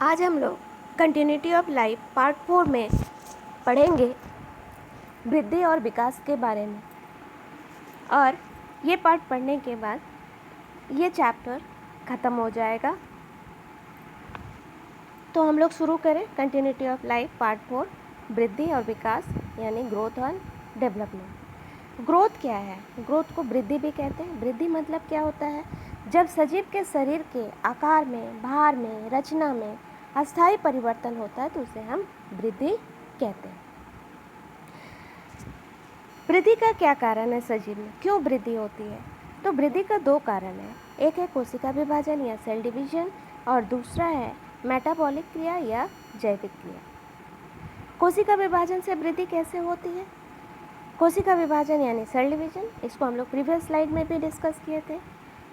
आज हम लोग कंटिन्यूटी ऑफ लाइफ पार्ट 4 में पढ़ेंगे वृद्धि और विकास के बारे में। और ये पार्ट पढ़ने के बाद ये चैप्टर ख़त्म हो जाएगा। तो हम लोग शुरू करें कंटिन्यूटी ऑफ लाइफ पार्ट 4 वृद्धि और विकास यानी ग्रोथ और डेवलपमेंट। ग्रोथ क्या है? ग्रोथ को वृद्धि भी कहते हैं। वृद्धि मतलब क्या होता है? जब सजीव के शरीर के आकार में, भार में, रचना में अस्थायी परिवर्तन होता है तो उसे हम वृद्धि कहते हैं। वृद्धि का क्या कारण है? सजीव में क्यों वृद्धि होती है? तो वृद्धि का दो कारण है। एक है कोशिका विभाजन या सेल डिवीजन और दूसरा है मेटाबॉलिक क्रिया या जैविक क्रिया। कोशिका विभाजन से वृद्धि कैसे होती है? कोशिका विभाजन यानी सेल डिवीजन, इसको हम लोग प्रीवियस स्लाइड में भी डिस्कस किए थे।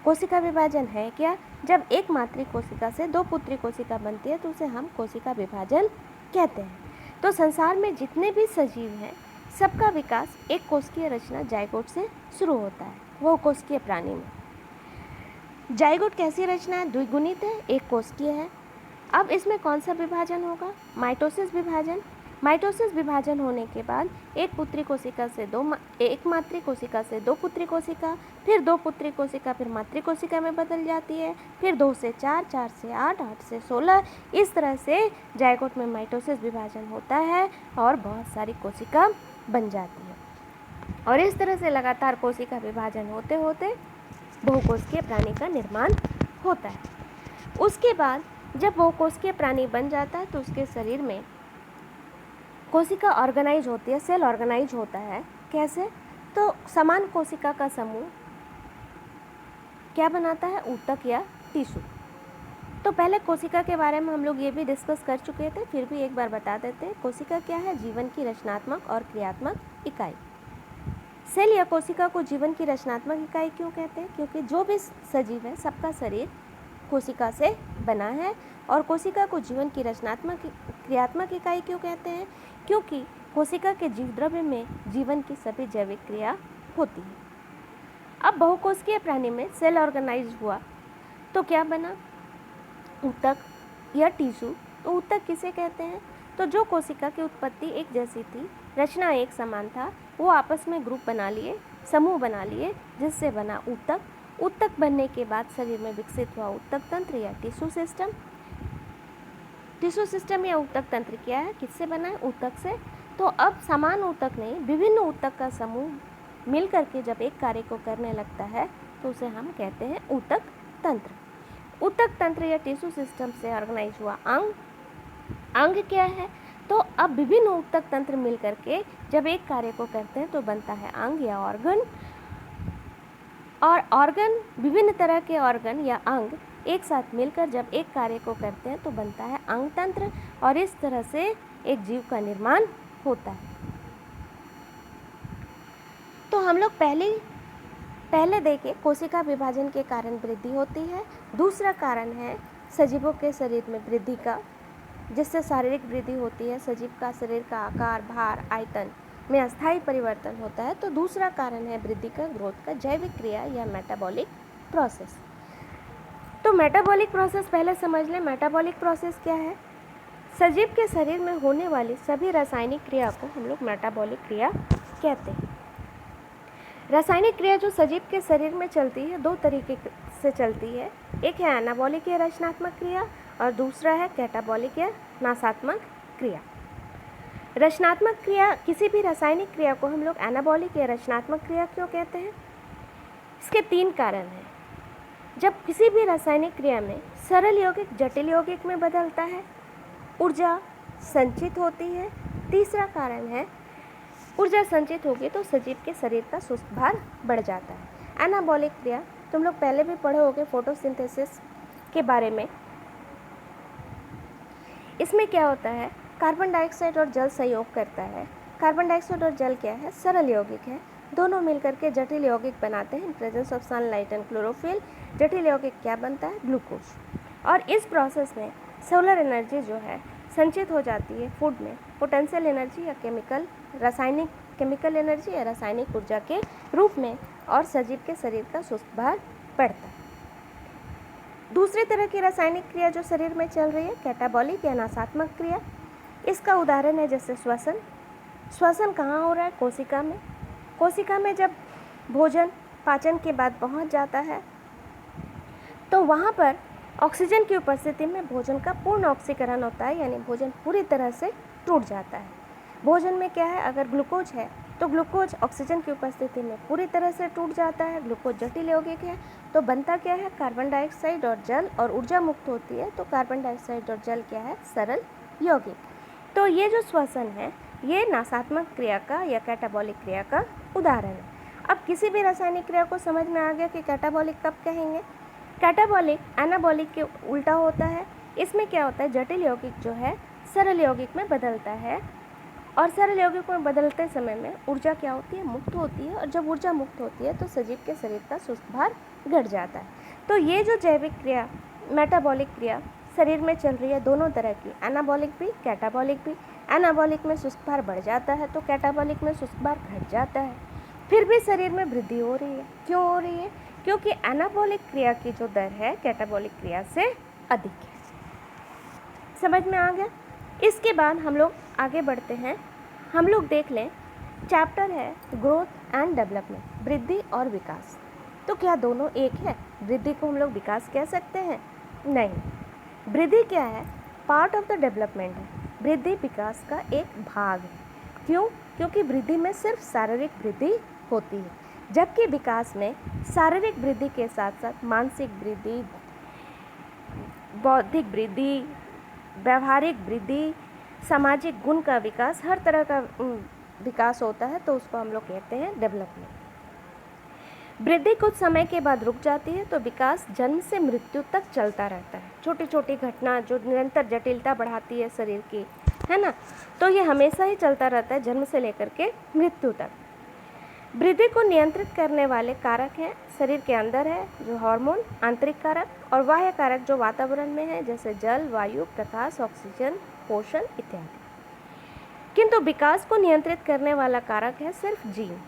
कोशिका विभाजन है क्या? जब एक मातृ कोशिका से दो पुत्री कोशिका बनती है तो उसे हम कोशिका विभाजन कहते हैं। तो संसार में जितने भी सजीव हैं सबका विकास एक कोशिकीय रचना जाइगोट से शुरू होता है, वो कोशिकीय प्राणी में। जाइगोट कैसी रचना है? द्विगुणित है, एक कोशिकीय है। अब इसमें कौन सा विभाजन होगा? माइटोसिस विभाजन। माइटोसिस विभाजन होने के बाद एक पुत्री कोशिका से एक मातृ कोशिका से दो पुत्री कोशिका, फिर दो पुत्री कोशिका फिर मातृ कोशिका में बदल जाती है, फिर 2 से 4, 4 से 8, 8 से 16, इस तरह से जाइगोट में माइटोसिस विभाजन होता है और बहुत सारी कोशिका बन जाती है। और इस तरह से लगातार कोशिका विभाजन होते होते बहुकोशिकीय प्राणी का निर्माण होता है। उसके बाद जब बहुकोशिकीय प्राणी बन जाता है तो उसके शरीर में कोशिका ऑर्गेनाइज होती है, सेल ऑर्गेनाइज होता है। कैसे? तो समान कोशिका का समूह क्या बनाता है? ऊतक या टिश्यू। तो पहले कोशिका के बारे में हम लोग ये भी डिस्कस कर चुके थे, फिर भी एक बार बता देते हैं। कोशिका क्या है? जीवन की रचनात्मक और क्रियात्मक इकाई। सेल या कोशिका को जीवन की रचनात्मक इकाई क्यों कहते हैं? क्योंकि जो भी सजीव है सबका शरीर कोशिका से बना है। और कोशिका को जीवन की रचनात्मक क्रियात्मक इकाई क्यों कहते हैं? क्योंकि कोशिका के जीव द्रव्य में जीवन की सभी जैविक क्रिया होती है। अब बहुकोशिकीय प्राणी में सेल ऑर्गेनाइज हुआ तो क्या बना? ऊतक या टिश्यू। तो ऊतक किसे कहते हैं? तो जो कोशिका की उत्पत्ति एक जैसी थी, रचना एक समान था, वो आपस में ग्रुप बना लिए, समूह बना लिए, जिससे बना ऊतक। ऊतक बनने के बाद शरीर में विकसित हुआ ऊतक तंत्र या टिश्यू सिस्टम। टिश्यू सिस्टम या ऊतक तंत्र क्या है? किससे बना है? ऊतक से। तो अब समान ऊतक नहीं, विभिन्न ऊतक का समूह मिल करके जब एक कार्य को करने लगता है तो उसे हम कहते हैं ऊतक तंत्र। ऊतक तंत्र या टिश्यू सिस्टम से ऑर्गेनाइज हुआ अंग। अंग क्या है? तो अब विभिन्न ऊतक तंत्र मिल करके जब एक कार्य को करते हैं तो बनता है अंग या ऑर्गन। और ऑर्गन, विभिन्न तरह के ऑर्गन या अंग एक साथ मिलकर जब एक कार्य को करते हैं तो बनता है अंग तंत्र। और इस तरह से एक जीव का निर्माण होता है। तो हम लोग पहले देखें कोशिका विभाजन के कारण वृद्धि होती है। दूसरा कारण है सजीवों के शरीर में वृद्धि का, जिससे शारीरिक वृद्धि होती है। सजीव का शरीर का आकार, भार, आयतन में अस्थायी परिवर्तन होता है। तो दूसरा कारण है वृद्धि का, ग्रोथ का, जैविक क्रिया या मेटाबॉलिक प्रोसेस। तो मेटाबॉलिक प्रोसेस पहले समझ लें। मेटाबॉलिक प्रोसेस क्या है? सजीव के शरीर में होने वाली सभी रासायनिक क्रिया को हम लोग मेटाबॉलिक क्रिया कहते हैं। रासायनिक क्रिया जो सजीव के शरीर में चलती है दो तरीके से चलती है। एक है एनाबॉलिक या रचनात्मक क्रिया और दूसरा है कैटाबॉलिक या नाशात्मक क्रिया। रचनात्मक क्रिया, किसी भी रासायनिक क्रिया को हम लोग एनाबॉलिक या रचनात्मक क्रिया क्यों कहते हैं? इसके 3 कारण हैं। जब किसी भी रासायनिक क्रिया में सरल यौगिक जटिल यौगिक में बदलता है, ऊर्जा संचित होती है। तीसरा कारण है ऊर्जा संचित होगी तो सजीव के शरीर का सुस्त भार बढ़ जाता है। एनाबॉलिक क्रिया तुम लोग पहले भी पढ़े होगे फोटोसिंथेसिस के बारे में। इसमें क्या होता है? कार्बन डाइऑक्साइड और जल सहयोग करता है। कार्बन डाइऑक्साइड और जल क्या है? सरल यौगिक है। दोनों मिलकर के जटिल यौगिक बनाते हैं। In presence of sunlight and chlorophyll जटिल यौगिक क्या बनता है? ग्लूकोज। और इस प्रोसेस में सोलर एनर्जी जो है संचित हो जाती है फूड में, पोटेंशियल एनर्जी या केमिकल एनर्जी या रासायनिक ऊर्जा के रूप में, और सजीव के शरीर का सुस्त भार बढ़ता है। दूसरी तरह की रासायनिक क्रिया जो शरीर में चल रही है कैटाबॉलिक या नाशात्मक क्रिया। इसका उदाहरण है जैसे श्वसन। श्वसन कहाँ हो रहा है? कोशिका में। कोशिका में जब भोजन पाचन के बाद पहुँच जाता है तो वहाँ पर ऑक्सीजन की उपस्थिति में भोजन का पूर्ण ऑक्सीकरण होता है, यानी भोजन पूरी तरह से टूट जाता है। भोजन में क्या है, अगर ग्लूकोज है तो ग्लूकोज ऑक्सीजन की उपस्थिति में पूरी तरह से टूट जाता है। ग्लूकोज जटिल यौगिक है तो बनता क्या है, कार्बन डाइऑक्साइड और जल, और ऊर्जा मुक्त होती है तो कार्बन डाइऑक्साइड और जल क्या है, सरल यौगिक। तो ये जो श्वसन है ये नाशात्मक क्रिया का या कैटाबॉलिक क्रिया का उदाहरण है। अब किसी भी रासायनिक क्रिया को समझ में आ गया कि कैटाबॉलिक कब कहेंगे। कैटाबॉलिक एनाबॉलिक के उल्टा होता है। इसमें क्या होता है, जटिल यौगिक जो है सरल यौगिक में बदलता है, और सरल यौगिक में बदलते समय में ऊर्जा क्या होती है, मुक्त होती है, और जब ऊर्जा मुक्त होती है तो सजीव के शरीर का सुस्त भार घट जाता है। तो ये जो जैविक क्रिया मेटाबॉलिक क्रिया शरीर में चल रही है दोनों तरह की, एनाबॉलिक भी कैटाबॉलिक भी। एनाबॉलिक में सुस्त भार बढ़ जाता है तो कैटाबॉलिक में सुस्त भार घट जाता है, फिर भी शरीर में वृद्धि हो रही है। क्यों हो रही है? क्योंकि एनाबॉलिक क्रिया की जो दर है कैटाबॉलिक क्रिया से अधिक है। समझ में आ गया? इसके बाद हम लोग आगे बढ़ते हैं। हम लोग देख लें, चैप्टर है ग्रोथ एंड डेवलपमेंट, वृद्धि और विकास। तो क्या दोनों एक है? वृद्धि को हम लोग विकास कह सकते हैं? नहीं। वृद्धि क्या है? पार्ट ऑफ द डेवलपमेंट है। वृद्धि विकास का एक भाग है। क्यों? क्योंकि वृद्धि में सिर्फ शारीरिक वृद्धि होती है, जबकि विकास में शारीरिक वृद्धि के साथ साथ मानसिक वृद्धि, बौद्धिक वृद्धि, व्यवहारिक वृद्धि, सामाजिक गुण का विकास, हर तरह का विकास होता है, तो उसको हम लोग कहते हैं डेवलपमेंट। वृद्धि कुछ समय के बाद रुक जाती है तो विकास जन्म से मृत्यु तक चलता रहता है। छोटी छोटी घटना जो निरंतर जटिलता बढ़ाती है शरीर की, है ना, तो ये हमेशा ही चलता रहता है जन्म से लेकर के मृत्यु तक। वृद्धि को नियंत्रित करने वाले कारक हैं शरीर के अंदर है जो हार्मोन, आंतरिक कारक, और बाह्य कारक जो वातावरण में है जैसे जल, वायु, प्रकाश, ऑक्सीजन, पोषण इत्यादि। किंतु विकास को नियंत्रित करने वाला कारक है सिर्फ जीन।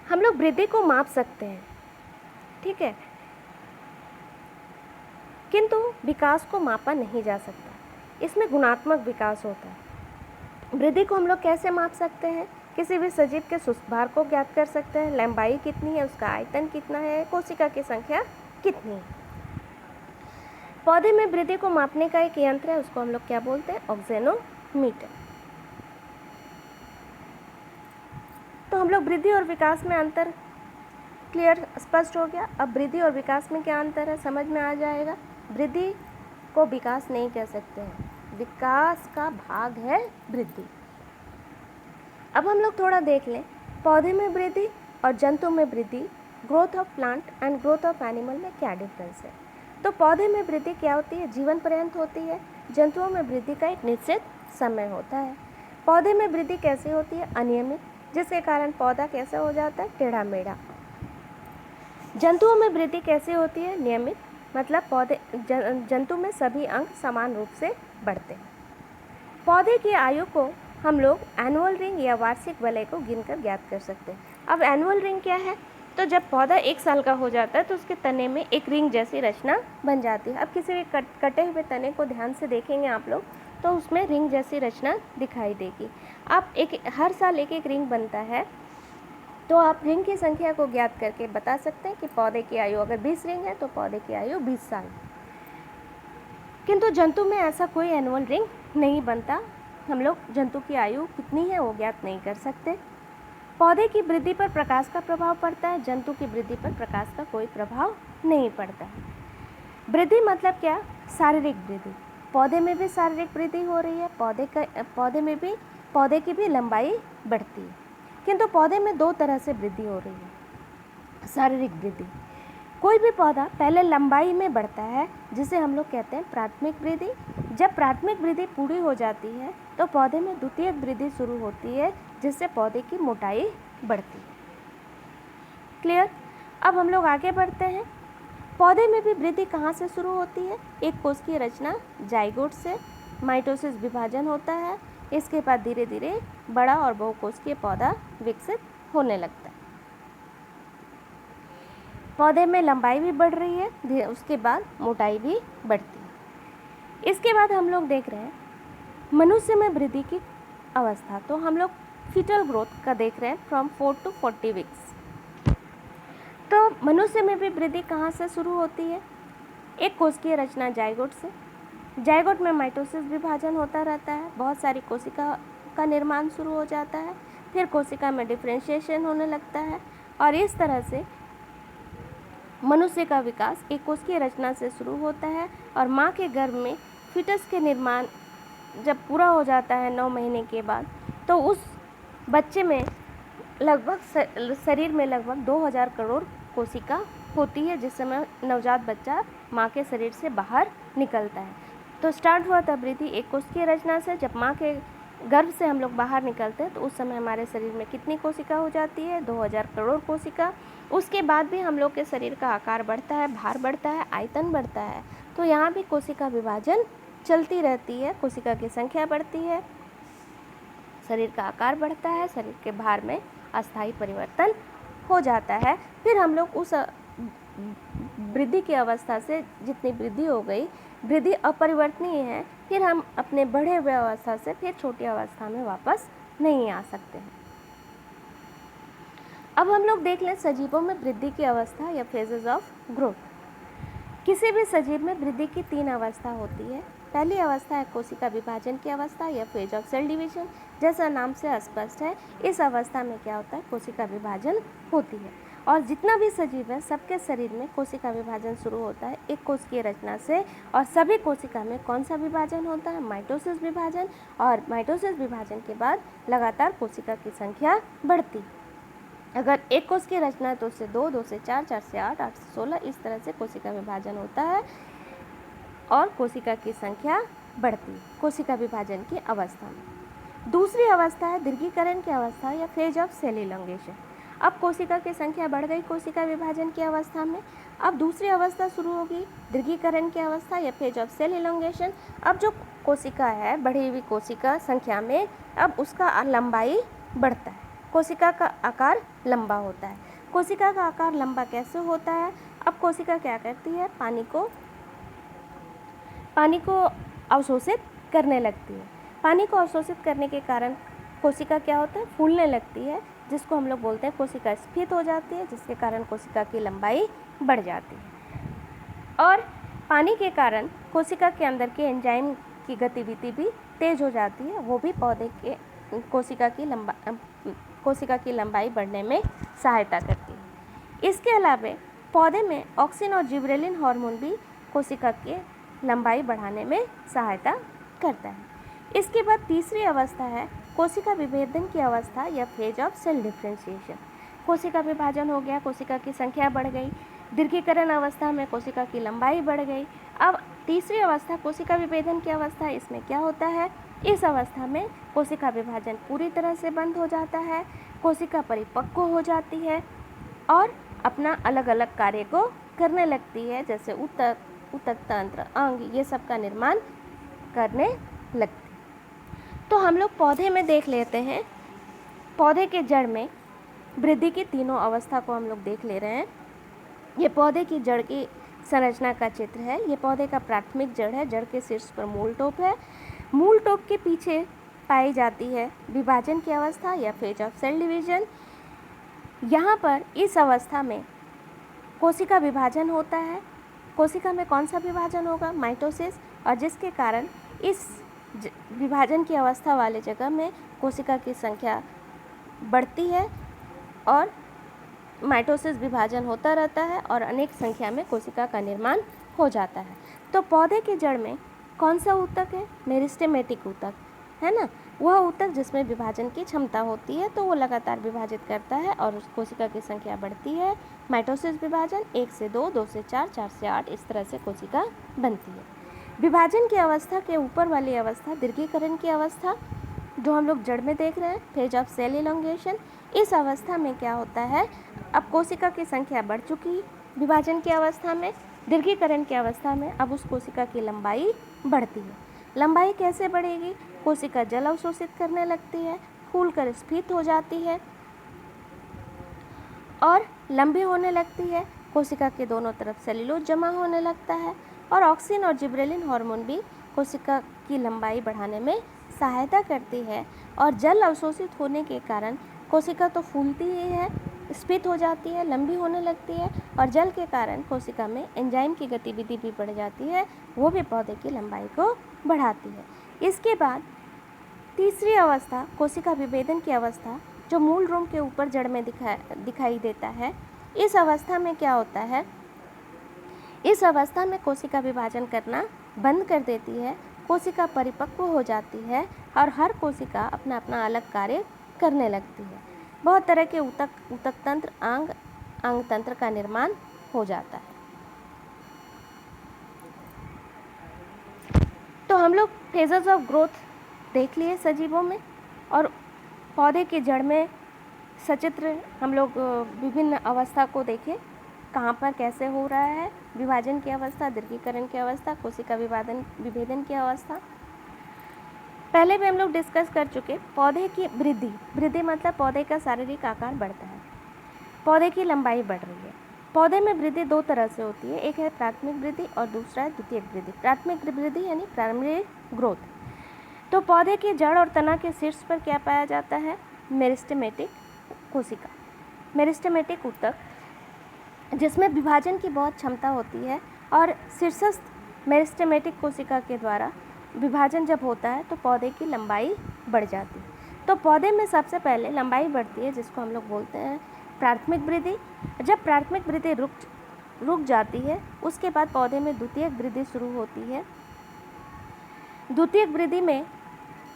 हम लोग वृद्धि को माप सकते हैं, ठीक है, किंतु विकास को मापा नहीं जा सकता। इसमें गुणात्मक विकास होता है। वृद्धि को हम लोग कैसे माप सकते हैं? किसी भी सजीव के सुस्त भार को ज्ञात कर सकते हैं, लंबाई कितनी है, उसका आयतन कितना है, कोशिका की संख्या कितनी है। पौधे में वृद्धि को मापने का एक यंत्र है, उसको हम लोग क्या बोलते हैं? ऑक्सेनोमीटर। तो हम लोग वृद्धि और विकास में अंतर क्लियर, स्पष्ट हो गया। अब वृद्धि और विकास में क्या अंतर है समझ में आ जाएगा। वृद्धि को विकास नहीं कह सकते हैं, विकास का भाग है वृद्धि। अब हम लोग थोड़ा देख लें, पौधे में वृद्धि और जंतु में वृद्धि, growth of plant and growth of animal में क्या डिफरेंस है। तो पौधे में वृद्धि क्या होती है? जीवन पर्यंत होती है। जंतुओं में वृद्धि का एक निश्चित समय होता है। पौधे में वृद्धि कैसे होती है? अनियमित, जिसके कारण पौधा कैसा हो जाता है? टेढ़ा मेढ़ा। जंतुओं में वृद्धि कैसे होती है? नियमित, मतलब पौधे जंतु में सभी अंग समान रूप से बढ़ते हैं। पौधे की आयु को हम लोग एनुअल रिंग या वार्षिक वलय को गिनकर ज्ञात कर सकते हैं। अब एनुअल रिंग क्या है? तो जब पौधा 1 साल का हो जाता है तो उसके तने में एक रिंग जैसी रचना बन जाती है। अब किसी भी कटे हुए तने को ध्यान से देखेंगे आप लोग तो उसमें रिंग जैसी रचना दिखाई देगी। अब हर साल एक एक रिंग बनता है, तो आप रिंग की संख्या को ज्ञात करके बता सकते हैं कि पौधे की आयु अगर 20 रिंग है तो पौधे की आयु 20 साल। किंतु जंतु में ऐसा कोई एनुअल रिंग नहीं बनता। हम लोग जंतु की आयु कितनी है वो ज्ञात नहीं कर सकते। पौधे की वृद्धि पर प्रकाश का प्रभाव पड़ता है, जंतु की वृद्धि पर प्रकाश का कोई प्रभाव नहीं पड़ता है। वृद्धि मतलब क्या? शारीरिक वृद्धि। पौधे में भी शारीरिक वृद्धि हो रही है, पौधे की भी लंबाई बढ़ती है। किंतु पौधे में 2 तरह से वृद्धि हो रही है, शारीरिक वृद्धि। कोई भी पौधा पहले लंबाई में बढ़ता है जिसे हम लोग कहते हैं प्राथमिक वृद्धि। जब प्राथमिक वृद्धि पूरी हो जाती है तो पौधे में द्वितीयक वृद्धि शुरू होती है जिससे पौधे की मोटाई बढ़ती है। क्लियर? अब हम लोग आगे बढ़ते हैं। पौधे में भी वृद्धि कहाँ से शुरू होती है? एक कोश की रचना जाइगोट से, माइटोसिस विभाजन होता है, इसके बाद धीरे धीरे बड़ा और बहुकोषीय पौधा विकसित होने लगता है। पौधे में लंबाई भी बढ़ रही है, उसके बाद मोटाई भी बढ़ती है। इसके बाद हम लोग देख रहे हैं मनुष्य में वृद्धि की अवस्था। तो हम लोग फीटल ग्रोथ का देख रहे हैं फ्रॉम 4 to 40 वीक्स। तो मनुष्य में भी वृद्धि कहाँ से शुरू होती है? एक कोशिकीय रचना जाइगोट से। जाइगोट में माइटोसिस विभाजन होता रहता है, बहुत सारी कोशिका का निर्माण शुरू हो जाता है, फिर कोशिका में डिफरेंशिएशन होने लगता है और इस तरह से मनुष्य का विकास एक कोशिकीय रचना से शुरू होता है और माँ के गर्भ में फीटस के निर्माण जब पूरा हो जाता है 9 महीने के बाद, तो उस बच्चे में लगभग शरीर में लगभग 2000 करोड़ कोशिका होती है जिस समय नवजात बच्चा माँ के शरीर से बाहर निकलता है। तो स्टार्ट हुआ था वृद्धि एक कोशिकीय रचना से। जब माँ के गर्भ से हम लोग बाहर निकलते हैं तो उस समय हमारे शरीर में कितनी कोशिका हो जाती है? 2000 करोड़ कोशिका। उसके बाद भी हम लोग के शरीर का आकार बढ़ता है, भार बढ़ता है, आयतन बढ़ता है। तो यहाँ भी कोशिका विभाजन चलती रहती है, कोशिका की संख्या बढ़ती है, शरीर का आकार बढ़ता है, शरीर के भार में अस्थायी परिवर्तन हो जाता है। फिर हम लोग उस वृद्धि की अवस्था से जितनी वृद्धि हो गई, वृद्धि अपरिवर्तनीय है, फिर हम अपने बढ़े हुए अवस्था से फिर छोटी अवस्था में वापस नहीं आ सकते हैं। अब हम लोग देख लें सजीवों में वृद्धि की अवस्था या फेजेस ऑफ ग्रोथ। किसी भी सजीव में वृद्धि की 3 अवस्था होती है। पहली अवस्था है कोशिका विभाजन की अवस्था या फेज ऑफ सेल डिवीजन। जैसा नाम से स्पष्ट है, इस अवस्था में क्या होता है? कोशिका विभाजन होती है और जितना भी सजीव है सबके शरीर में कोशिका विभाजन शुरू होता है एक कोशिकीय रचना से। और सभी कोशिका में कौन सा विभाजन होता है? माइटोसिस विभाजन। और माइटोसिस विभाजन के बाद लगातार कोशिका की संख्या बढ़ती है। अगर एक कोश की रचना है तो उससे 2, 2 से 4, 4 से 8, 8 से 16, इस तरह से कोशिका विभाजन होता है और कोशिका की संख्या बढ़ती है कोशिका विभाजन की अवस्था में। दूसरी अवस्था है दीर्घीकरण की अवस्था या फेज ऑफ सेल इलोंगेशन। अब कोशिका की संख्या बढ़ गई कोशिका विभाजन की अवस्था में, अब दूसरी अवस्था शुरू होगी दीर्घीकरण की अवस्था या फेज ऑफ सेल इलोंगेशन। अब जो कोशिका है बढ़ी हुई कोशिका संख्या में, अब उसका लंबाई बढ़ता है, कोशिका का आकार लंबा होता है। कोशिका का आकार लंबा कैसे होता है? अब कोशिका क्या करती है? पानी को अवशोषित करने लगती है। पानी को अवशोषित करने के कारण कोशिका क्या होता है? फूलने लगती है, जिसको हम लोग बोलते हैं कोशिका स्फीत हो जाती है, जिसके कारण कोशिका की लंबाई बढ़ जाती है। और पानी के कारण कोशिका के अंदर के एंजाइम की गतिविधि भी तेज हो जाती है, वो भी पौधे के कोशिका की लंबाई बढ़ने में सहायता करती है। इसके अलावा पौधे में ऑक्सिन और जिबरेलिन हार्मोन भी कोशिका की लंबाई बढ़ाने में सहायता करता है। इसके बाद तीसरी अवस्था है कोशिका विभेदन की अवस्था या फेज ऑफ सेल डिफरेंशिएशन। कोशिका विभाजन हो गया, कोशिका की संख्या बढ़ गई, दीर्घीकरण अवस्था में कोशिका की लंबाई बढ़ गई। अब तीसरी अवस्था कोशिका विभेदन की अवस्था, इसमें क्या होता है? इस अवस्था में कोशिका विभाजन पूरी तरह से बंद हो जाता है, कोशिका परिपक्व हो जाती है और अपना अलग अलग कार्य को करने लगती है, जैसे ऊतक तंत्र, अंग, ये सब का निर्माण करने लगती है। तो हम लोग पौधे में देख लेते हैं, पौधे के जड़ में वृद्धि की तीनों अवस्था को हम लोग देख ले रहे हैं। ये पौधे की जड़ की संरचना का चित्र है। ये पौधे का प्राथमिक जड़ है, जड़ के शीर्ष पर मूल टोप है, मूल टोप के पीछे पाई जाती है विभाजन की अवस्था या फेज ऑफ सेल डिवीजन। यहाँ पर इस अवस्था में कोशिका विभाजन होता है। कोशिका में कौन सा विभाजन होगा? माइटोसिस, और जिसके कारण इस विभाजन की अवस्था वाले जगह में कोशिका की संख्या बढ़ती है और माइटोसिस विभाजन होता रहता है और अनेक संख्या में कोशिका का निर्माण हो जाता है। तो पौधे के जड़ में कौन सा ऊतक है? मेरिस्टेमेटिक ऊतक है ना, वह ऊतक जिसमें विभाजन की क्षमता होती है, तो वो लगातार विभाजित करता है और उस कोशिका की संख्या बढ़ती है। माइटोसिस विभाजन 1 से 2, 2 से 4, 4 से 8, इस तरह से कोशिका बनती है। विभाजन की अवस्था के ऊपर वाली अवस्था दीर्घीकरण की अवस्था, जो हम लोग जड़ में देख रहे हैं, फेज ऑफ सेल इलोंगेशन। इस अवस्था में क्या होता है? अब कोशिका की संख्या बढ़ चुकी विभाजन की अवस्था में, दीर्घीकरण की अवस्था में अब उस कोशिका की लंबाई बढ़ती है। लंबाई कैसे बढ़ेगी? कोशिका जल अवशोषित करने लगती है, फूलकर स्फीत हो जाती है और लंबी होने लगती है। कोशिका के दोनों तरफ सेल्यूलोज जमा होने लगता है और ऑक्सिन और जिबरेलिन हार्मोन भी कोशिका की लंबाई बढ़ाने में सहायता करती है। और जल अवशोषित होने के कारण कोशिका तो फूलती ही है, स्फीत हो जाती है, लंबी होने लगती है और जल के कारण कोशिका में एंजाइम की गतिविधि भी बढ़ जाती है, वो भी पौधे की लंबाई को बढ़ाती है। इसके बाद तीसरी अवस्था कोशिका विभेदन की अवस्था, जो मूल रोम के ऊपर जड़ में दिखाई देता है। इस अवस्था में क्या होता है, इस अवस्था में कोशिका विभाजन करना बंद कर देती है, कोशिका परिपक्व हो जाती है और हर कोशिका अपना अपना अलग कार्य करने लगती है। बहुत तरह के ऊतक तंत्र, अंग तंत्र का निर्माण हो जाता है। तो हम लोग फेजेस ऑफ ग्रोथ देख लिए सजीवों में, और पौधे की जड़ में सचित्र हम लोग विभिन्न अवस्था को देखें, कहाँ पर कैसे हो रहा है विभाजन की अवस्था, दीर्घीकरण की अवस्था, कोशिका विभेदन की अवस्था। पहले भी हम लोग डिस्कस कर चुके। पौधे की वृद्धि मतलब पौधे का शारीरिक आकार बढ़ता है, पौधे की लंबाई बढ़ रही है। पौधे में वृद्धि दो तरह से होती है, एक है प्राथमिक वृद्धि और दूसरा है द्वितीयक वृद्धि। प्राथमिक वृद्धि यानी प्राइमरी ग्रोथ। तो पौधे के जड़ और तना के शीर्ष पर क्या पाया जाता है, मेरिस्टेमेटिक कोशिका, मेरिस्टेमेटिक ऊतक, जिसमें विभाजन की बहुत क्षमता होती है और शीर्षस्थ मेरिस्टेमेटिक कोशिका के द्वारा विभाजन जब होता है तो पौधे की लंबाई बढ़ जाती है। तो पौधे में सबसे पहले लंबाई बढ़ती है, जिसको हम लोग बोलते हैं प्राथमिक वृद्धि। जब प्राथमिक वृद्धि रुक जाती है, उसके बाद पौधे में द्वितीयक वृद्धि शुरू होती है। द्वितीयक वृद्धि में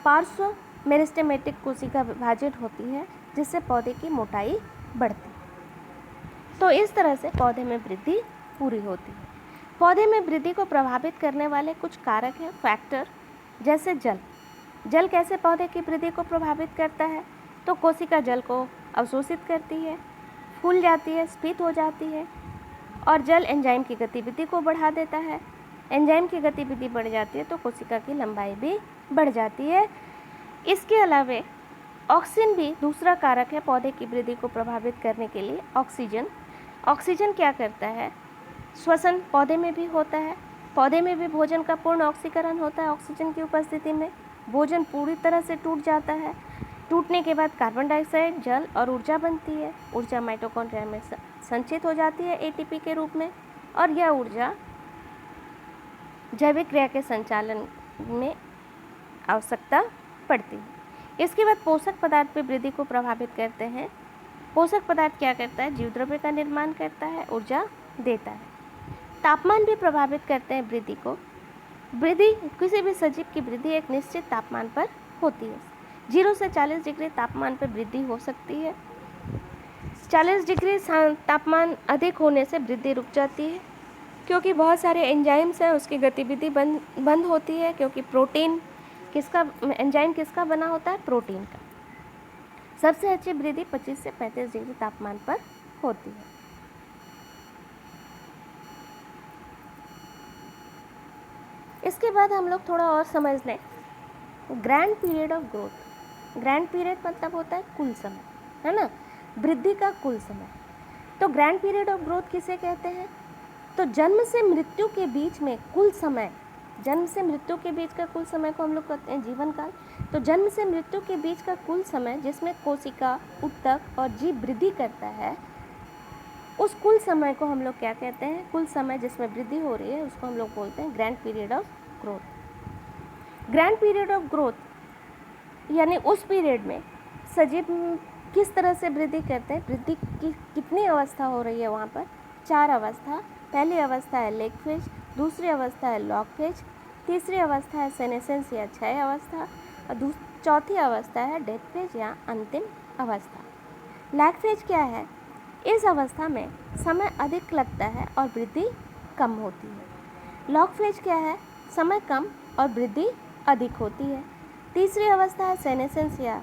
पार्श्व मेरिस्टेमेटिक कोशिका विभाजित होती है, जिससे पौधे की मोटाई बढ़ती है। तो इस तरह से पौधे में वृद्धि पूरी होती है। पौधे में वृद्धि को प्रभावित करने वाले कुछ कारक हैं, फैक्टर, जैसे जल कैसे पौधे की वृद्धि को प्रभावित करता है, तो कोशिका जल को अवशोषित करती है, फूल जाती है, स्फीत हो जाती है और जल एंजाइम की गतिविधि को बढ़ा देता है। एंजाइम की गतिविधि बढ़ जाती है तो कोशिका की लंबाई भी बढ़ जाती है। इसके अलावा ऑक्सीजन भी दूसरा कारक है पौधे की वृद्धि को प्रभावित करने के लिए। ऑक्सीजन क्या करता है, श्वसन पौधे में भी होता है। पौधे में भी भोजन का पूर्ण ऑक्सीकरण होता है। ऑक्सीजन की उपस्थिति में भोजन पूरी तरह से टूट जाता है। टूटने के बाद कार्बन डाइऑक्साइड, जल और ऊर्जा बनती है। ऊर्जा माइटोकॉन्ड्रिया में संचित हो जाती है एटीपी के रूप में, और यह ऊर्जा जैविक क्रिया के संचालन में आवश्यकता पड़ती है। इसके बाद पोषक पदार्थ पे वृद्धि को प्रभावित करते हैं। पोषक पदार्थ क्या करता है, जीव द्रव्य का निर्माण करता है, ऊर्जा देता है। तापमान भी प्रभावित करते हैं वृद्धि को। वृद्धि, किसी भी सजीव की वृद्धि एक निश्चित तापमान पर होती है। 0 से 40 डिग्री तापमान पर वृद्धि हो सकती है। 40 डिग्री तापमान अधिक होने से वृद्धि रुक जाती है, क्योंकि बहुत सारे एंजाइम्स हैं, उसकी गतिविधि बंद होती है। क्योंकि प्रोटीन एंजाइम किसका बना होता है, प्रोटीन का। सबसे अच्छी वृद्धि 25 से 35 डिग्री तापमान पर होती है। इसके बाद हम लोग थोड़ा और समझ लें grand period of growth. Grand period मतलब होता है कुल समय, है ना, वृद्धि का कुल समय। तो ग्रैंड पीरियड ऑफ ग्रोथ किसे कहते हैं, तो जन्म से मृत्यु के बीच में कुल समय, जन्म से मृत्यु के बीच का कुल समय को हम लोग कहते हैं जीवन काल। तो जन्म से मृत्यु के बीच का कुल समय, जिसमें कोशिका, ऊतक और जीव वृद्धि करता है, उस कुल समय को हम लोग क्या कहते हैं, कुल समय जिसमें वृद्धि हो रही है उसको हम लोग बोलते हैं grand period of growth. Grand period of growth यानी उस पीरियड में सजीव किस तरह से वृद्धि करते हैं, वृद्धि की कितनी अवस्था हो रही है वहाँ पर, 4 अवस्था। पहली अवस्था है लेग फेज, दूसरी अवस्था है लॉग फेज, तीसरी अवस्था है सेनेसेंस या क्षय अवस्था, और चौथी अवस्था है डेथ फेज या अंतिम अवस्था। लैग फेज क्या है, इस अवस्था में समय अधिक लगता है और वृद्धि कम होती है। लॉग फेज क्या है, समय कम और वृद्धि अधिक होती है। तीसरी अवस्था है सेनेसेंस या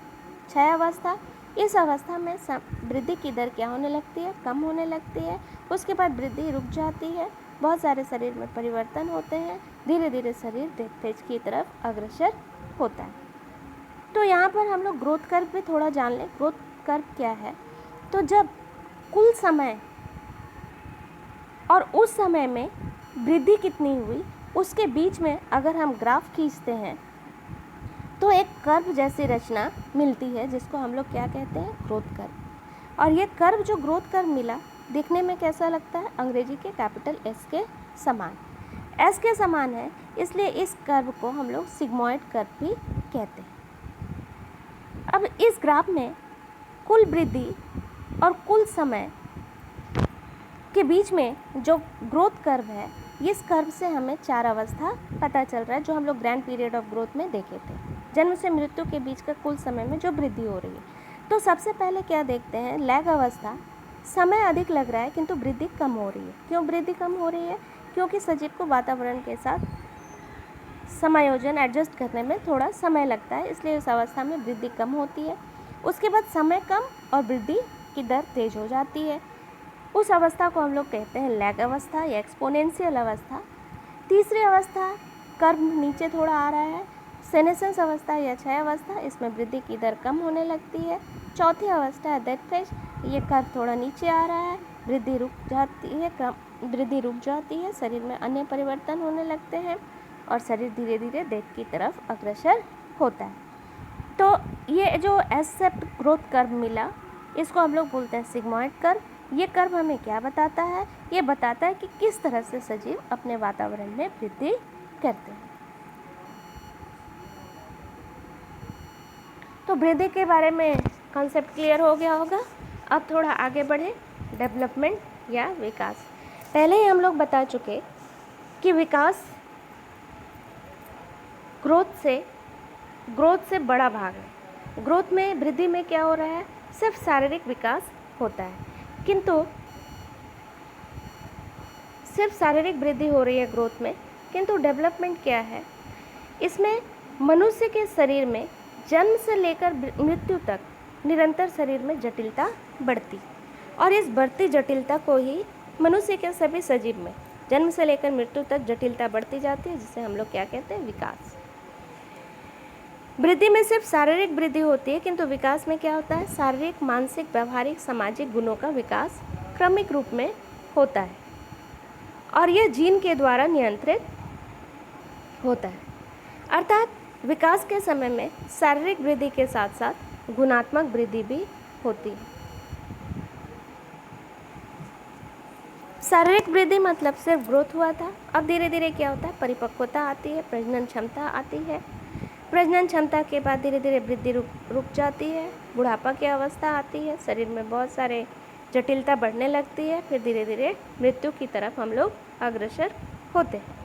क्षय अवस्था। इस अवस्था में वृद्धि की दर क्या होने लगती है, कम होने लगती है। उसके बाद वृद्धि रुक जाती है, बहुत सारे शरीर में परिवर्तन होते हैं, धीरे धीरे शरीर डेथ फेज की तरफ अग्रसर होता है। तो यहाँ पर हम लोग ग्रोथ कर्व भी थोड़ा जान लें। ग्रोथ कर्व क्या है, तो जब कुल समय और उस समय में वृद्धि कितनी हुई, उसके बीच में अगर हम ग्राफ खींचते हैं तो एक कर्व जैसी रचना मिलती है, जिसको हम लोग क्या कहते हैं, ग्रोथ कर्व। और ये कर्व जो ग्रोथ कर्व मिला, दिखने में कैसा लगता है, अंग्रेजी के कैपिटल एस के समान, एस के समान है, इसलिए इस कर्व को हम लोग सिग्मॉइड कर्व भी कहते हैं। अब इस ग्राफ में कुल वृद्धि और कुल समय के बीच में जो ग्रोथ कर्व है, इस कर्व से हमें 4 अवस्था पता चल रहा है, जो हम लोग ग्रैंड पीरियड ऑफ ग्रोथ में देखे थे, जन्म से मृत्यु के बीच का कुल समय में जो वृद्धि हो रही है। तो सबसे पहले क्या देखते हैं, लैग अवस्था, समय अधिक लग रहा है किंतु वृद्धि कम हो रही है। क्यों वृद्धि कम हो रही है, क्योंकि सजीव को वातावरण के साथ समायोजन एडजस्ट करने में थोड़ा समय लगता है, इसलिए उस अवस्था में वृद्धि कम होती है। उसके बाद समय कम और वृद्धि की दर तेज हो जाती है, उस अवस्था को हम लोग कहते हैं लैग अवस्था या एक्सपोनेंशियल अवस्था। तीसरी अवस्था, कर्व नीचे थोड़ा आ रहा है, सेनेसेंस अवस्था या क्षय अवस्था, इसमें वृद्धि की दर कम होने लगती है। चौथी अवस्था है डेथ फेज, ये कर्व थोड़ा नीचे आ रहा है, वृद्धि रुक जाती है, शरीर में अन्य परिवर्तन होने लगते हैं और शरीर धीरे धीरे डेथ की तरफ अग्रसर होता है। तो ये जो एस शेप्ड ग्रोथ कर्व मिला, इसको हम लोग बोलते हैं सिग्मॉइड कर्व। ये कर्व हमें क्या बताता है, ये बताता है कि किस तरह से सजीव अपने वातावरण में वृद्धि करते हैं। तो वृद्धि के बारे में कॉन्सेप्ट क्लियर हो गया होगा। अब थोड़ा आगे बढ़े, डेवलपमेंट या विकास। पहले ही हम लोग बता चुके कि विकास ग्रोथ से बड़ा भाग है। ग्रोथ में, वृद्धि में क्या हो रहा है, सिर्फ शारीरिक विकास होता है, किंतु सिर्फ शारीरिक वृद्धि हो रही है ग्रोथ में, किंतु डेवलपमेंट क्या है, इसमें मनुष्य के शरीर में जन्म से लेकर मृत्यु तक निरंतर शरीर में जटिलता बढ़ती, और इस बढ़ती जटिलता को ही मनुष्य के सभी सजीव में जन्म से लेकर मृत्यु तक जटिलता बढ़ती जाती है, जिसे हम लोग क्या कहते हैं, विकास। वृद्धि में सिर्फ शारीरिक वृद्धि होती है, किंतु विकास में क्या होता है, शारीरिक, मानसिक, व्यवहारिक, सामाजिक गुणों का विकास क्रमिक रूप में होता है और यह जीन के द्वारा नियंत्रित होता है। अर्थात विकास के समय में शारीरिक वृद्धि के साथ साथ गुणात्मक वृद्धि भी होती है। शारीरिक वृद्धि मतलब सिर्फ ग्रोथ हुआ था, अब धीरे धीरे क्या होता है, परिपक्वता आती है, प्रजनन क्षमता आती है। प्रजनन क्षमता के बाद धीरे धीरे वृद्धि रुक जाती है, बुढ़ापा की अवस्था आती है, शरीर में बहुत सारे जटिलता बढ़ने लगती है, फिर धीरे धीरे मृत्यु की तरफ हम लोग अग्रसर होते हैं।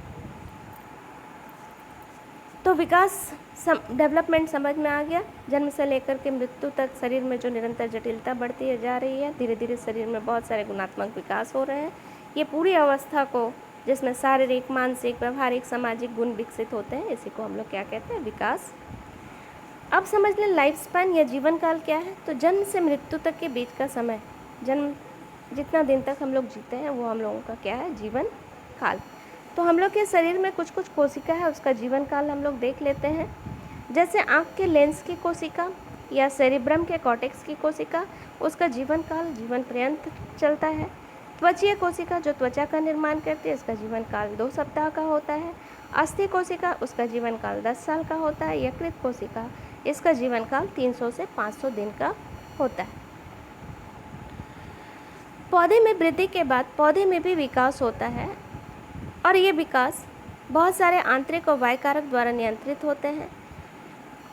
तो विकास डेवलपमेंट समझ में आ गया। जन्म से लेकर के मृत्यु तक शरीर में जो निरंतर जटिलता बढ़ती जा रही है, धीरे धीरे शरीर में बहुत सारे गुणात्मक विकास हो रहे हैं। ये पूरी अवस्था को, जिसमें शारीरिक, मानसिक, व्यवहारिक, सामाजिक गुण विकसित होते हैं, इसी को हम लोग क्या कहते हैं, विकास। अब समझ लें लाइफ स्पैन या जीवन काल क्या है। तो जन्म से मृत्यु तक के बीच का समय, जन्म जितना दिन तक हम लोग जीते हैं वो हम लोगों का क्या है, जीवन काल। तो हम लोग के शरीर में कुछ कुछ कोशिका है, उसका जीवन काल हम लोग देख लेते हैं। जैसे आँख के लेंस की कोशिका या सेरिब्रम के कॉर्टेक्स की कोशिका, उसका जीवन काल जीवन पर्यंत चलता है। त्वचीय कोशिका जो त्वचा का निर्माण करती है, इसका जीवन काल 2 सप्ताह का होता है। अस्थि कोशिका, उसका जीवन काल 10 साल का होता है। यकृत कोशिका, इसका जीवन काल 300 से 500 दिन का होता है। पौधे में वृद्धि के बाद पौधे में भी विकास होता है, और ये विकास बहुत सारे आंतरिक और बाह्य कारक द्वारा नियंत्रित होते हैं।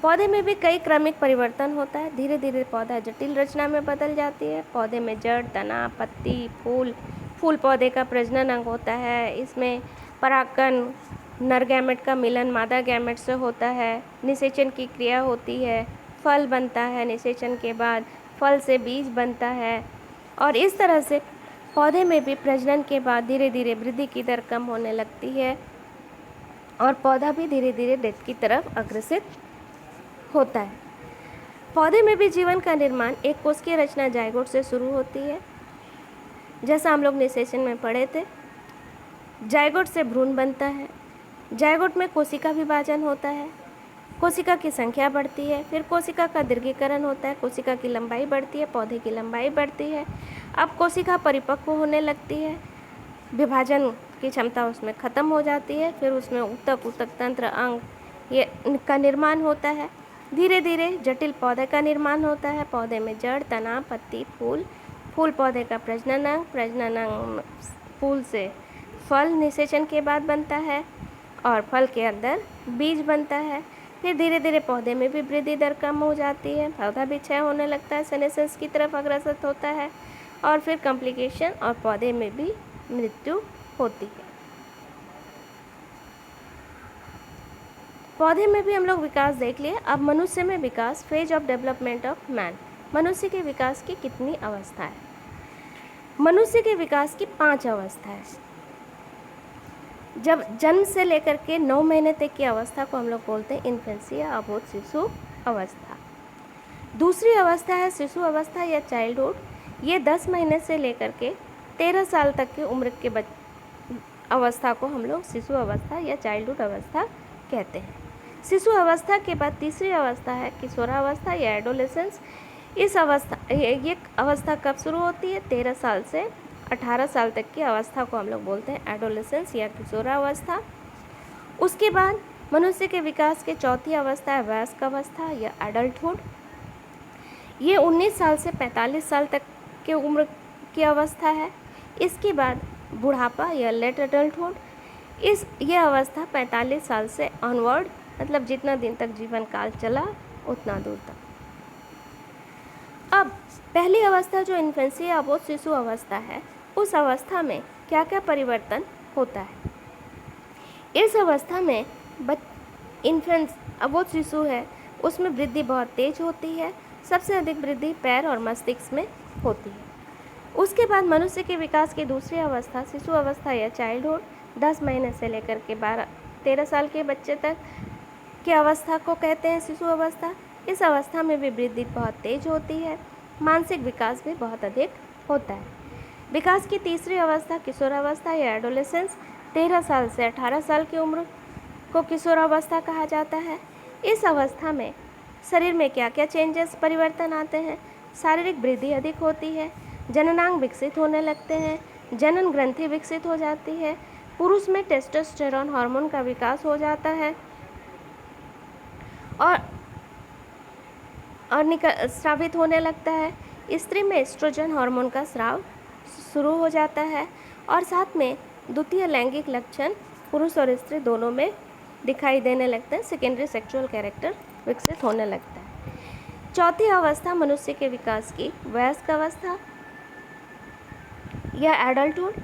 पौधे में भी कई क्रमिक परिवर्तन होता है। धीरे धीरे पौधा जटिल रचना में बदल जाती है। पौधे में जड़, तना, पत्ती, फूल पौधे का प्रजनन अंग होता है। इसमें परागकण, नर गैमेट का मिलन मादा गैमेट से होता है। निषेचन की क्रिया होती है, फल बनता है। निषेचन के बाद फल से बीज बनता है, और इस तरह से पौधे में भी प्रजनन के बाद धीरे धीरे वृद्धि की दर कम होने लगती है, और पौधा भी धीरे धीरे डेथ की तरफ अग्रसित होता है। पौधे में भी जीवन का निर्माण एक कोशिकीय रचना जायगोट से शुरू होती है, जैसा हम लोग निषेचन में पढ़े थे। जायगोट से भ्रूण बनता है। जायगोट में कोशिका विभाजन होता है, कोशिका की संख्या बढ़ती है, फिर कोशिका का दीर्घीकरण होता है, कोशिका की लंबाई बढ़ती है, पौधे की लंबाई बढ़ती है। अब कोशिका परिपक्व होने लगती है, विभाजन की क्षमता उसमें ख़त्म हो जाती है। फिर उसमें ऊतक, ऊतक तंत्र, अंग ये का निर्माण होता है। धीरे धीरे जटिल पौधे का निर्माण होता है। पौधे में जड़, तना, पत्ती, फूल, फूल पौधे का प्रजनन अंग, प्रजनन अंग फूल से फल निषेचन के बाद बनता है और फल के अंदर बीज बनता है। फिर धीरे धीरे पौधे में भी वृद्धि दर कम हो जाती है, पौधा भी क्षय होने लगता है, सेनेसेंस की तरफ अग्रसर होता है और फिर कॉम्प्लिकेशन और पौधे में भी मृत्यु होती है। पौधे में भी हम लोग विकास देख लिए। अब मनुष्य में विकास, phase of development of man. मनुष्य के विकास की कितनी अवस्था है? मनुष्य के विकास की 5 अवस्था है। जब जन्म से लेकर के 9 महीने तक की अवस्था को हम लोग बोलते हैं इन्फेंसी या अबोध शिशु अवस्था। दूसरी अवस्था है शिशु अवस्था या चाइल्डहुड। ये 10 महीने से लेकर के 13 साल तक की उम्र के अवस्था को हम लोग शिशु अवस्था या चाइल्डहुड अवस्था कहते हैं। शिशु अवस्था के बाद तीसरी अवस्था है किशोरावस्था या एडोलेसेंस। इस अवस्था ये अवस्था कब शुरू होती है? 13 साल से 18 साल तक की अवस्था को हम लोग बोलते हैं एडोलेसेंस या किशोरावस्था। उसके बाद मनुष्य के विकास की चौथी अवस्था है वयस्क अवस्था या एडल्टहुड। ये 19 साल से 45 साल तक की उम्र की अवस्था है। इसके बाद बुढ़ापा या लेट एडल्टहुड। ये अवस्था 45 साल से ऑनवर्ड, मतलब जितना दिन तक जीवन काल चला उतना दूर तक। अब पहली अवस्था जो इन्फेंसी या अबोध शिशु अवस्था है, उस अवस्था में क्या क्या परिवर्तन होता है? इस अवस्था में अबोध शिशु है उसमें वृद्धि बहुत तेज होती है। सबसे अधिक वृद्धि पैर और मस्तिष्क में होती है। उसके बाद मनुष्य के विकास की दूसरी अवस्था शिशु अवस्था या चाइल्डहुड, 10 महीने से लेकर के 13 साल के बच्चे तक की अवस्था को कहते हैं शिशु अवस्था। इस अवस्था में भी वृद्धि बहुत तेज होती है, मानसिक विकास भी बहुत अधिक होता है। विकास की तीसरी अवस्था किशोरावस्था या एडोलेसेंस, 13 साल से 18 साल की उम्र को किशोरावस्था कहा जाता है। इस अवस्था में शरीर में क्या क्या चेंजेस, परिवर्तन आते हैं? शारीरिक वृद्धि अधिक होती है, जननांग विकसित होने लगते हैं, जनन ग्रंथि विकसित हो जाती है, पुरुष में टेस्टोस्टेरोन हार्मोन का विकास हो जाता है और स्रावित होने लगता है। स्त्री में एस्ट्रोजन हार्मोन का स्राव शुरू हो जाता है और साथ में द्वितीय लैंगिक लक्षण पुरुष और स्त्री दोनों में दिखाई देने लगते हैं। सेकेंडरी सेक्सुअल कैरेक्टर विकसित होने लगता है। चौथी अवस्था मनुष्य के विकास की वयस्क अवस्था या एडल्टहुड।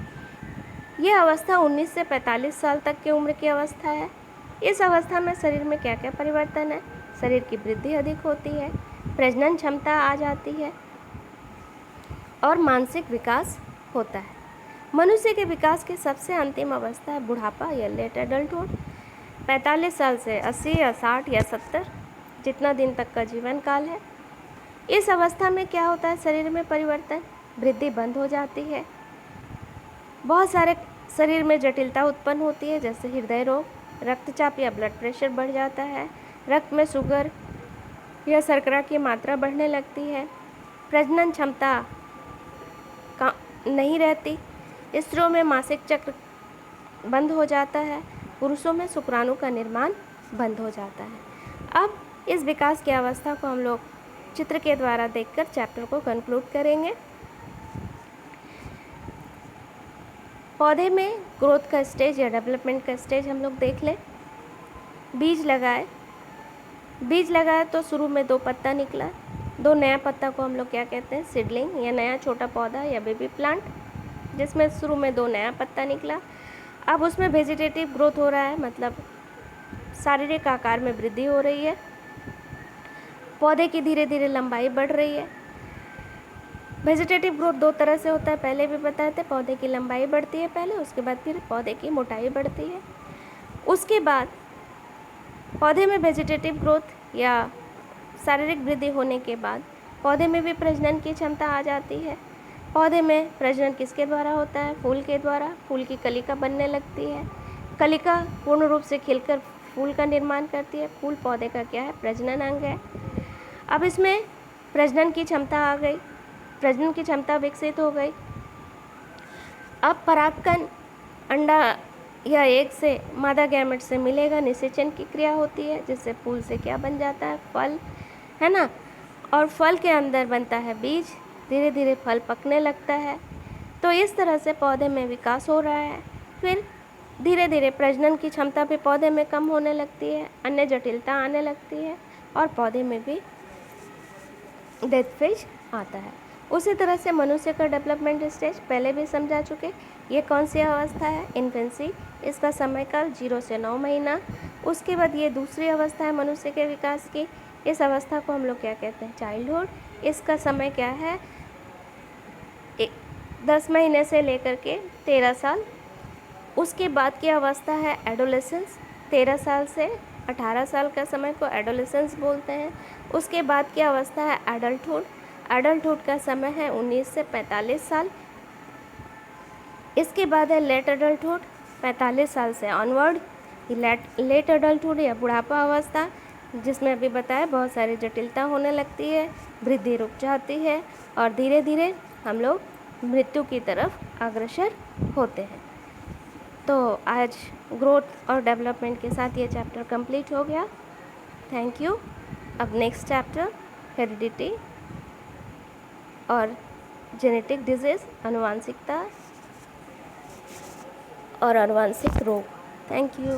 यह अवस्था 19 से 45 साल तक की उम्र की अवस्था है। इस अवस्था में शरीर में क्या क्या परिवर्तन है? शरीर की वृद्धि अधिक होती है, प्रजनन क्षमता आ जाती है और मानसिक विकास होता है। मनुष्य के विकास की सबसे अंतिम अवस्था है बुढ़ापा या लेट एडल्टहुड। 45 साल से 80 या 60 या 70 जितना दिन तक का जीवन काल है। इस अवस्था में क्या होता है? शरीर में परिवर्तन, वृद्धि बंद हो जाती है, बहुत सारे शरीर में जटिलता उत्पन्न होती है, जैसे हृदय रोग, रक्तचाप या ब्लड प्रेशर बढ़ जाता है, रक्त में शुगर या शर्करा की मात्रा बढ़ने लगती है, प्रजनन क्षमता नहीं रहती, स्त्रियों में मासिक चक्र बंद हो जाता है, पुरुषों में शुक्राणु का निर्माण बंद हो जाता है। अब इस विकास की अवस्था को हम लोग चित्र के द्वारा देखकर चैप्टर को कंक्लूड करेंगे। पौधे में ग्रोथ का स्टेज या डेवलपमेंट का स्टेज हम लोग देख लें। बीज लगाए तो शुरू में 2 पत्ता निकला, 2 नया पत्ता को हम लोग क्या कहते हैं? सीडलिंग या नया छोटा पौधा या बेबी प्लांट, जिसमें शुरू में 2 नया पत्ता निकला। अब उसमें वेजिटेटिव ग्रोथ हो रहा है, मतलब शारीरिक आकार में वृद्धि हो रही है, पौधे की धीरे धीरे लंबाई बढ़ रही है। वेजिटेटिव ग्रोथ 2 तरह से होता है, पहले भी बताए थे। पौधे की लंबाई बढ़ती है पहले, उसके बाद फिर पौधे की मोटाई बढ़ती है। उसके बाद पौधे में वेजिटेटिव ग्रोथ या शारीरिक वृद्धि होने के बाद पौधे में भी प्रजनन की क्षमता आ जाती है। पौधे में प्रजनन किसके द्वारा होता है? फूल के द्वारा। फूल की कलिका बनने लगती है, कलिका पूर्ण रूप से खिलकर फूल का निर्माण करती है। फूल पौधे का क्या है? प्रजनन अंग है। अब इसमें प्रजनन की क्षमता आ गई, प्रजनन की क्षमता विकसित हो गई। अब परागकण अंडा या एग से मादा गैमेट से मिलेगा, निषेचन की क्रिया होती है, जिससे फूल से क्या बन जाता है, फल, है ना। और फल के अंदर बनता है बीज, धीरे धीरे फल पकने लगता है। तो इस तरह से पौधे में विकास हो रहा है। फिर धीरे धीरे प्रजनन की क्षमता भी पौधे में कम होने लगती है, अन्य जटिलता आने लगती है और पौधे में भी डेथ फेज आता है। उसी तरह से मनुष्य का डेवलपमेंट स्टेज पहले भी समझा चुके। ये कौन सी अवस्था है, इन्फेंसी, इसका समय काल 0 से 9 महीना। उसके बाद ये दूसरी अवस्था है मनुष्य के विकास की, इस अवस्था को हम लोग क्या कहते हैं, चाइल्डहुड। इसका समय क्या है, 10 महीने से लेकर के 13 साल। उसके बाद की अवस्था है एडोलेसेंस, 13 साल से 18 साल का समय को एडोलेसेंस बोलते हैं। उसके बाद की अवस्था है एडल्टहुड, एडल्टहुड का समय है 19 से 45 साल। इसके बाद है लेट एडल्टहुड, 45 साल से ऑनवर्ड। लेट एडल्टहुड या बुढ़ापा अवस्था, जिसमें अभी बताया बहुत सारी जटिलता होने लगती है, वृद्धि रुक जाती है और धीरे धीरे हम लोग मृत्यु की तरफ अग्रसर होते हैं। तो आज ग्रोथ और डेवलपमेंट के साथ ये चैप्टर कंप्लीट हो गया। Thank you. अब नेक्स्ट चैप्टर हेरिडिटी और जेनेटिक डिजीज़, आनुवांशिकता और आनुवांशिक रोग। Thank you.